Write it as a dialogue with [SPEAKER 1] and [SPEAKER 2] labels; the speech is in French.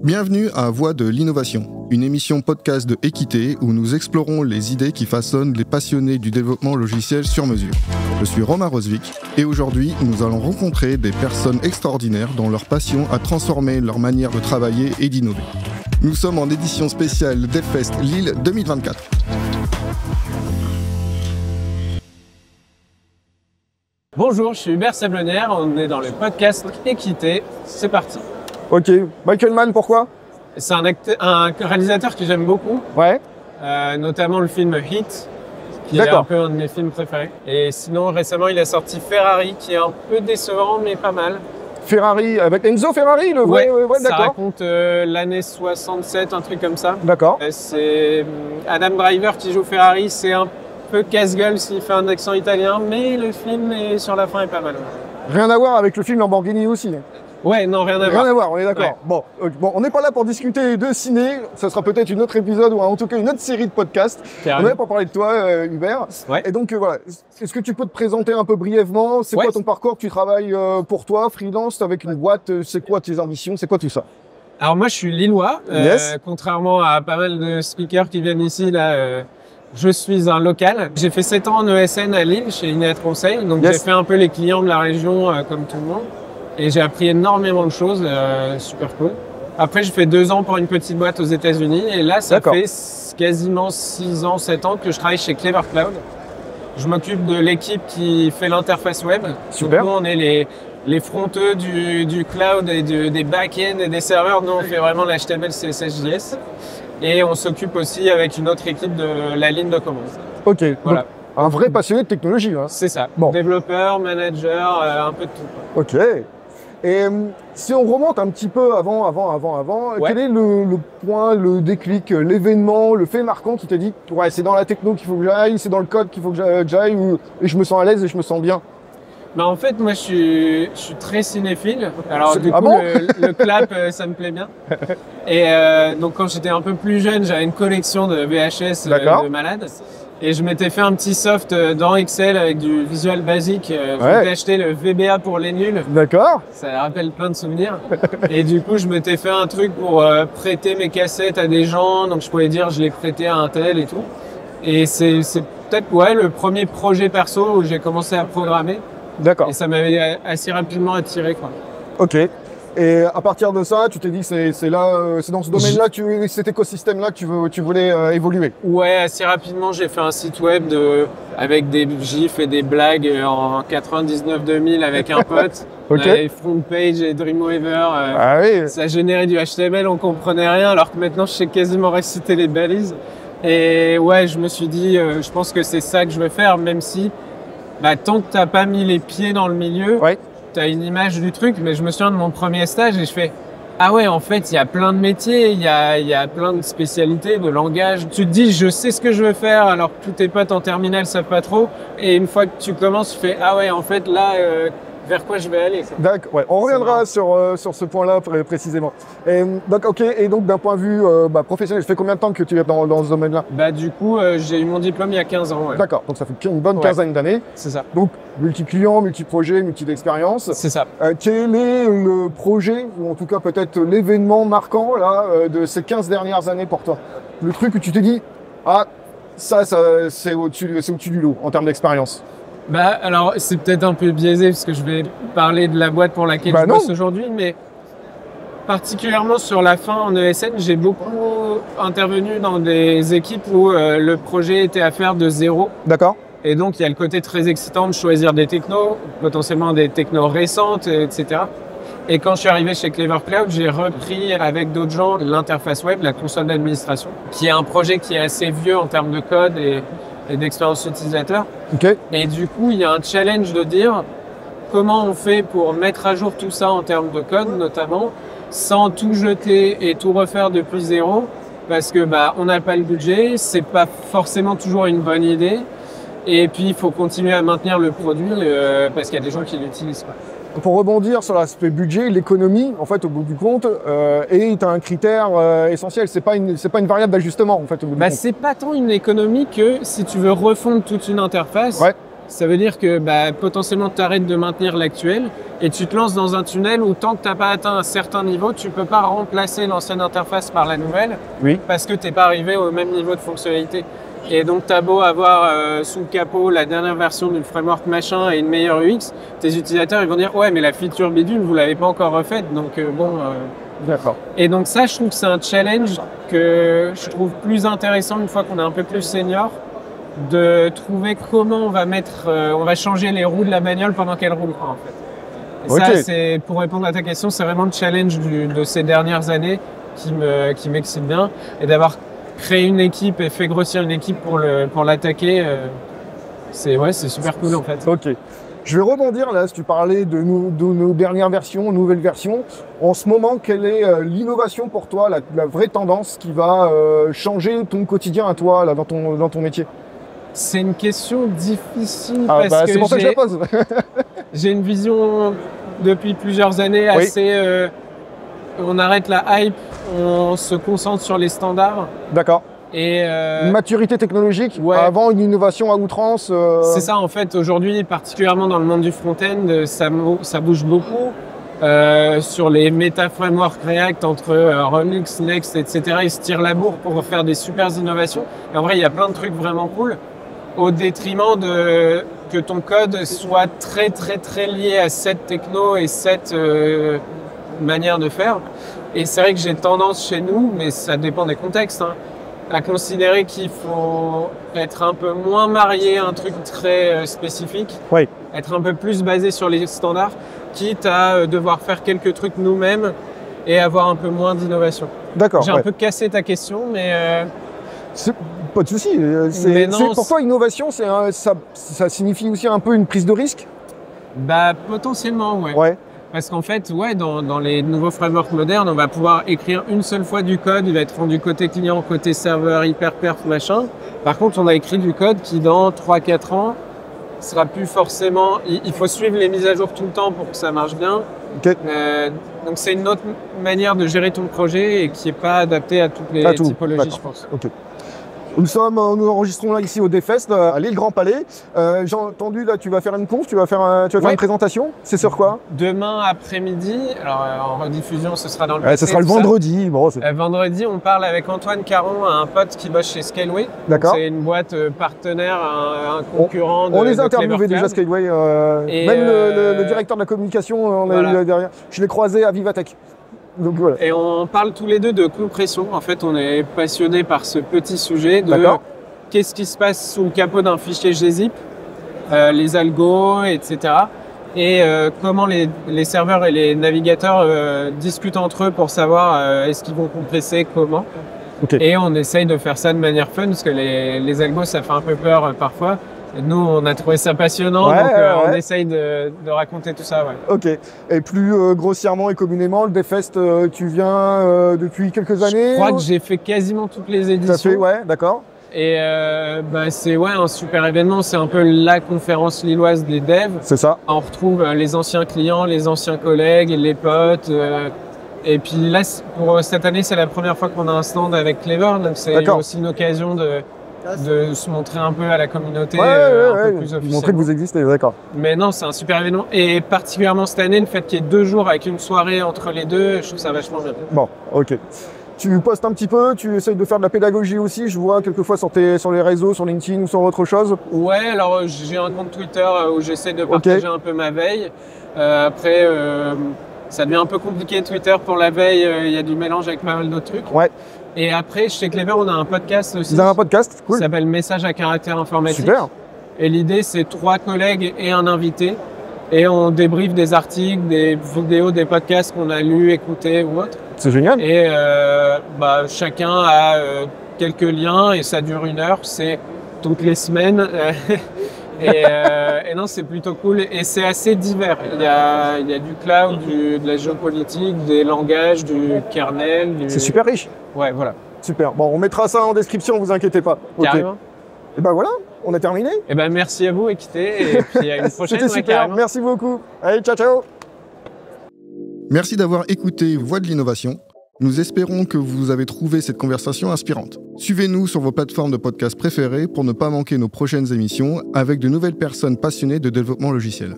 [SPEAKER 1] Bienvenue à Voix de l'innovation, une émission podcast de Équité où nous explorons les idées qui façonnent les passionnés du développement logiciel sur mesure. Je suis Romain Rosvik et aujourd'hui nous allons rencontrer des personnes extraordinaires dont leur passion a transformé leur manière de travailler et d'innover. Nous sommes en édition spéciale DevFest Lille 2024.
[SPEAKER 2] Bonjour, je suis Hubert Sablonnière, on est dans le podcast Équité, c'est parti.
[SPEAKER 3] Ok, Michael Mann, pourquoi?
[SPEAKER 2] C'est un réalisateur que j'aime beaucoup,
[SPEAKER 3] Ouais.
[SPEAKER 2] Notamment le film Heat, qui est
[SPEAKER 3] D'accord.
[SPEAKER 2] un peu un de mes films préférés. Et sinon, récemment, il a sorti Ferrari, qui est un peu décevant, mais pas mal.
[SPEAKER 3] Ferrari, avec Enzo Ferrari, le vrai, ouais,
[SPEAKER 2] ça
[SPEAKER 3] d'accord.
[SPEAKER 2] raconte l'année 67, un truc comme ça.
[SPEAKER 3] D'accord.
[SPEAKER 2] C'est Adam Driver qui joue Ferrari, c'est un peu casse-gueule s'il fait un accent italien, mais le film sur la fin est pas mal.
[SPEAKER 3] Rien à voir avec le film Lamborghini aussi.
[SPEAKER 2] Ouais, non, rien à voir.
[SPEAKER 3] Rien à voir, on est d'accord.
[SPEAKER 2] Ouais.
[SPEAKER 3] Bon, on n'est pas là pour discuter de ciné, ce sera peut-être une autre épisode ou en tout cas une autre série de podcasts.
[SPEAKER 2] Carrément.
[SPEAKER 3] On est là pour parler de toi, Hubert.
[SPEAKER 2] Ouais.
[SPEAKER 3] Et donc voilà, est-ce que tu peux te présenter un peu brièvement? C'est
[SPEAKER 2] Ouais.
[SPEAKER 3] quoi ton parcours? Tu travailles pour toi, freelance, avec une boîte? C'est quoi tes ambitions? C'est quoi tout ça?
[SPEAKER 2] Alors moi, je suis lillois.
[SPEAKER 3] Yes.
[SPEAKER 2] Contrairement à pas mal de speakers qui viennent ici, là, je suis un local. J'ai fait 7 ans en ESN à Lille, chez Inet Conseil. Donc
[SPEAKER 3] Yes.
[SPEAKER 2] j'ai fait un peu les clients de la région, comme tout le monde. Et j'ai appris énormément de choses, super cool. Après, j'ai fait 2 ans pour une petite boîte aux États-Unis. Et là, ça
[SPEAKER 3] D'accord.
[SPEAKER 2] fait quasiment 6 ans, 7 ans que je travaille chez Clever Cloud. Je m'occupe de l'équipe qui fait l'interface web.
[SPEAKER 3] Super.
[SPEAKER 2] Donc, nous, on est les fronteux du cloud et des back-end et des serveurs. Nous, on fait vraiment l'HTML, CSS, JS. Et on s'occupe aussi avec une autre équipe de la ligne de commande.
[SPEAKER 3] Ok,
[SPEAKER 2] Voilà.
[SPEAKER 3] donc, un vrai passionné de technologie. Hein.
[SPEAKER 2] C'est ça.
[SPEAKER 3] Bon.
[SPEAKER 2] Développeur, manager, un peu de tout.
[SPEAKER 3] Ok. Et si on remonte un petit peu avant,
[SPEAKER 2] Ouais.
[SPEAKER 3] quel est le point, le déclic, l'événement, le fait marquant qui t'a dit ouais, c'est dans la techno qu'il faut que j'aille, c'est dans le code qu'il faut que j'aille, et je me sens à l'aise et je me sens bien?
[SPEAKER 2] Bah en fait, moi, je suis très cinéphile. Alors, du
[SPEAKER 3] Ah
[SPEAKER 2] coup,
[SPEAKER 3] bon
[SPEAKER 2] le clap, ça me plaît bien. Et donc, quand j'étais un peu plus jeune, j'avais une collection de VHS
[SPEAKER 3] D'accord.
[SPEAKER 2] de malade. Et je m'étais fait un petit soft dans Excel avec du Visual Basic. Je
[SPEAKER 3] Ouais.
[SPEAKER 2] m'étais acheté le VBA pour les nuls.
[SPEAKER 3] D'accord.
[SPEAKER 2] Ça rappelle plein de souvenirs. Et du coup, je m'étais fait un truc pour prêter mes cassettes à des gens. Donc, je pouvais dire, je les prêtais à un tel et tout. Et c'est peut-être, ouais, le premier projet perso où j'ai commencé à programmer.
[SPEAKER 3] D'accord.
[SPEAKER 2] Et ça m'avait assez rapidement attiré, quoi.
[SPEAKER 3] Ok. Et à partir de ça, tu t'es dit c'est là, c'est dans ce domaine-là, cet écosystème-là que tu voulais évoluer.
[SPEAKER 2] Ouais, assez rapidement, j'ai fait un site web avec des gifs et des blagues en 99-2000 avec un pote.
[SPEAKER 3] Ok.
[SPEAKER 2] On avait Frontpage et Dreamweaver.
[SPEAKER 3] Ah oui.
[SPEAKER 2] Ça générait du HTML, on comprenait rien, alors que maintenant, je sais quasiment réciter les balises. Et ouais, je me suis dit, je pense que c'est ça que je veux faire, même si, tant que t'as pas mis les pieds dans le milieu,
[SPEAKER 3] Ouais.
[SPEAKER 2] t'as une image du truc. Mais je me souviens de mon premier stage et je fais, ah ouais, en fait, il y a plein de métiers, il y a plein de spécialités, de langages. Tu te dis, je sais ce que je veux faire, alors que tous tes potes en terminale savent pas trop. Et une fois que tu commences, tu fais, ah ouais, en fait, là, vers quoi je vais aller, quoi.
[SPEAKER 3] D'accord, ouais. On reviendra sur ce point-là précisément. Et, donc, ok, et donc d'un point de vue professionnel, ça fait combien de temps que tu es dans ce domaine-là?
[SPEAKER 2] Du coup, j'ai eu mon diplôme il y a 15 ans, ouais.
[SPEAKER 3] D'accord, donc ça fait une bonne
[SPEAKER 2] Ouais.
[SPEAKER 3] quinzaine d'années.
[SPEAKER 2] C'est ça.
[SPEAKER 3] Donc, multi-clients, multi-projets, multi-expériences.
[SPEAKER 2] C'est ça.
[SPEAKER 3] Quel est le projet, ou en tout cas peut-être l'événement marquant là, de ces 15 dernières années pour toi? Le truc où tu t'es dit, ah, ça c'est au-dessus du lot en termes d'expérience.
[SPEAKER 2] Alors, c'est peut-être un peu biaisé parce que je vais parler de la boîte pour laquelle je
[SPEAKER 3] non.
[SPEAKER 2] bosse aujourd'hui, mais particulièrement sur la fin en ESN, j'ai beaucoup intervenu dans des équipes où le projet était à faire de zéro.
[SPEAKER 3] D'accord.
[SPEAKER 2] Et donc, il y a le côté très excitant de choisir des technos, potentiellement des technos récentes, etc. Et quand je suis arrivé chez Clever Cloud, j'ai repris avec d'autres gens l'interface web, la console d'administration, qui est un projet qui est assez vieux en termes de code et d'expérience utilisateur.
[SPEAKER 3] Ok.
[SPEAKER 2] Et du coup, il y a un challenge de dire comment on fait pour mettre à jour tout ça en termes de code, notamment, sans tout jeter et tout refaire depuis zéro, parce que on n'a pas le budget, c'est pas forcément toujours une bonne idée. Et puis, il faut continuer à maintenir le produit parce qu'il y a des gens qui l'utilisent, quoi.
[SPEAKER 3] Pour rebondir sur l'aspect budget, l'économie, en fait, au bout du compte, est un critère essentiel. C'est pas une variable d'ajustement, en fait, au bout du compte.
[SPEAKER 2] C'est pas tant une économie que si tu veux refondre toute une interface,
[SPEAKER 3] Ouais.
[SPEAKER 2] Ça veut dire que potentiellement tu arrêtes de maintenir l'actuel et tu te lances dans un tunnel où tant que tu n'as pas atteint un certain niveau, tu ne peux pas remplacer l'ancienne interface par la nouvelle parce que tu n'es pas arrivé au même niveau de fonctionnalité. Et donc tu as beau avoir sous le capot la dernière version d'une framework machin et une meilleure UX, tes utilisateurs ils vont dire ouais mais la feature bidule vous l'avez pas encore refaite donc
[SPEAKER 3] D'accord.
[SPEAKER 2] Et donc ça je trouve que c'est un challenge que je trouve plus intéressant une fois qu'on est un peu plus senior, de trouver comment on va changer les roues de la bagnole pendant qu'elle roule en fait. Et ça, c'est, pour répondre à ta question, c'est vraiment le challenge de ces dernières années qui m'excite bien. Et d'avoir créé une équipe et fait grossir une équipe pour l'attaquer, c'est super cool en fait.
[SPEAKER 3] Ok. Je vais rebondir là, si tu parlais de nos dernières versions, nouvelles versions. En ce moment, quelle est l'innovation pour toi, la vraie tendance qui va changer ton quotidien à toi là, dans ton métier?
[SPEAKER 2] C'est une question difficile parce que
[SPEAKER 3] c'est pour ça que je la pose.
[SPEAKER 2] J'ai une vision depuis plusieurs années assez... on arrête la hype, on se concentre sur les standards.
[SPEAKER 3] D'accord.
[SPEAKER 2] Et
[SPEAKER 3] une maturité technologique avant une innovation à outrance.
[SPEAKER 2] C'est ça en fait, aujourd'hui, particulièrement dans le monde du front-end, ça bouge beaucoup. Sur les méta-frameworks React entre Remix, Next, etc. Ils se tirent la bourre pour faire des super innovations. Et en vrai, il y a plein de trucs vraiment cool, au détriment que ton code soit très très très lié à cette techno et cette manière de faire. Et c'est vrai que j'ai tendance chez nous, mais ça dépend des contextes, à considérer qu'il faut être un peu moins marié à un truc très spécifique, être un peu plus basé sur les standards, quitte à devoir faire quelques trucs nous-mêmes et avoir un peu moins d'innovation.
[SPEAKER 3] D'accord.
[SPEAKER 2] J'ai un peu cassé ta question, mais...
[SPEAKER 3] Pas de souci. Pour toi, innovation, ça signifie aussi un peu une prise de risque?
[SPEAKER 2] Potentiellement, ouais. Parce qu'en fait, dans les nouveaux frameworks modernes, on va pouvoir écrire une seule fois du code, il va être rendu côté client, côté serveur, hyper perf, machin. Par contre, on a écrit du code qui, dans 3-4 ans, sera plus forcément... Il faut suivre les mises à jour tout le temps pour que ça marche bien. Donc, c'est une autre manière de gérer ton projet et qui n'est pas adaptée à toutes les typologies, je pense.
[SPEAKER 3] Nous enregistrons là ici au DevFest, à l'île Grand Palais. J'ai entendu là, tu vas faire une conf, tu vas faire une présentation. C'est sur quoi?
[SPEAKER 2] Demain après-midi. Alors en rediffusion, ce sera dans le.
[SPEAKER 3] Ce sera le vendredi.
[SPEAKER 2] Vendredi, on parle avec Antoine Caron, un pote qui bosse chez Scaleway.
[SPEAKER 3] D'accord.
[SPEAKER 2] C'est une boîte partenaire, un concurrent.
[SPEAKER 3] On les a interviewés déjà Scaleway. Même le directeur de la communication, on a eu derrière. Je l'ai croisé à Vivatech. Donc, voilà.
[SPEAKER 2] Et on parle tous les deux de compression. En fait, on est passionnés par ce petit sujet de qu'est-ce qui se passe sous le capot d'un fichier gzip, les algos, etc. Et comment les serveurs et les navigateurs discutent entre eux pour savoir est-ce qu'ils vont compresser, comment. Et on essaye de faire ça de manière fun, parce que les algos, ça fait un peu peur parfois. Et nous, on a trouvé ça passionnant, donc on essaye de raconter tout ça.
[SPEAKER 3] Ok. Et plus grossièrement et communément, le DevFest, tu viens depuis quelques années?
[SPEAKER 2] Je crois que j'ai fait quasiment toutes les éditions.
[SPEAKER 3] D'accord.
[SPEAKER 2] Et c'est un super événement, c'est un peu la conférence lilloise des devs.
[SPEAKER 3] C'est ça.
[SPEAKER 2] On retrouve les anciens clients, les anciens collègues, les potes. Et puis là, pour cette année, c'est la première fois qu'on a un stand avec Clever, donc c'est aussi une occasion de se montrer un peu à la communauté un peu plus officiellement.
[SPEAKER 3] Montrer que vous existez, d'accord.
[SPEAKER 2] Mais non, c'est un super événement. Et particulièrement cette année, le fait qu'il y ait 2 jours avec une soirée entre les deux, je trouve ça vachement bien.
[SPEAKER 3] Bon, ok. Tu postes un petit peu, tu essayes de faire de la pédagogie aussi, je vois quelquefois sur les réseaux, sur LinkedIn ou sur autre chose.
[SPEAKER 2] Ouais, alors j'ai un compte Twitter où j'essaie de partager un peu ma veille. Après, ça devient un peu compliqué Twitter pour la veille, il y a du mélange avec pas mal d'autres trucs. Et après, chez Clever, on a un podcast aussi.
[SPEAKER 3] Vous avez un podcast? Cool.
[SPEAKER 2] Qui s'appelle Message à caractère informatique.
[SPEAKER 3] Super.
[SPEAKER 2] Et l'idée, c'est 3 collègues et un invité. Et on débriefe des articles, des vidéos, des podcasts qu'on a lus, écoutés ou autres.
[SPEAKER 3] C'est génial.
[SPEAKER 2] Et chacun a quelques liens et ça dure 1 heure. C'est toutes les semaines. Et non, c'est plutôt cool. Et c'est assez divers. Il y a du cloud, de la géopolitique, des langages, du kernel.
[SPEAKER 3] C'est super riche.
[SPEAKER 2] Ouais, voilà.
[SPEAKER 3] Super. Bon, on mettra ça en description, vous inquiétez pas.
[SPEAKER 2] Carrément.
[SPEAKER 3] Et ben voilà, on a terminé.
[SPEAKER 2] Et ben merci à vous, Equité. Et puis à une prochaine.
[SPEAKER 3] C'était super. Merci beaucoup. Allez, ciao, ciao.
[SPEAKER 1] Merci d'avoir écouté Voix de l'innovation. Nous espérons que vous avez trouvé cette conversation inspirante. Suivez-nous sur vos plateformes de podcast préférées pour ne pas manquer nos prochaines émissions avec de nouvelles personnes passionnées de développement logiciel.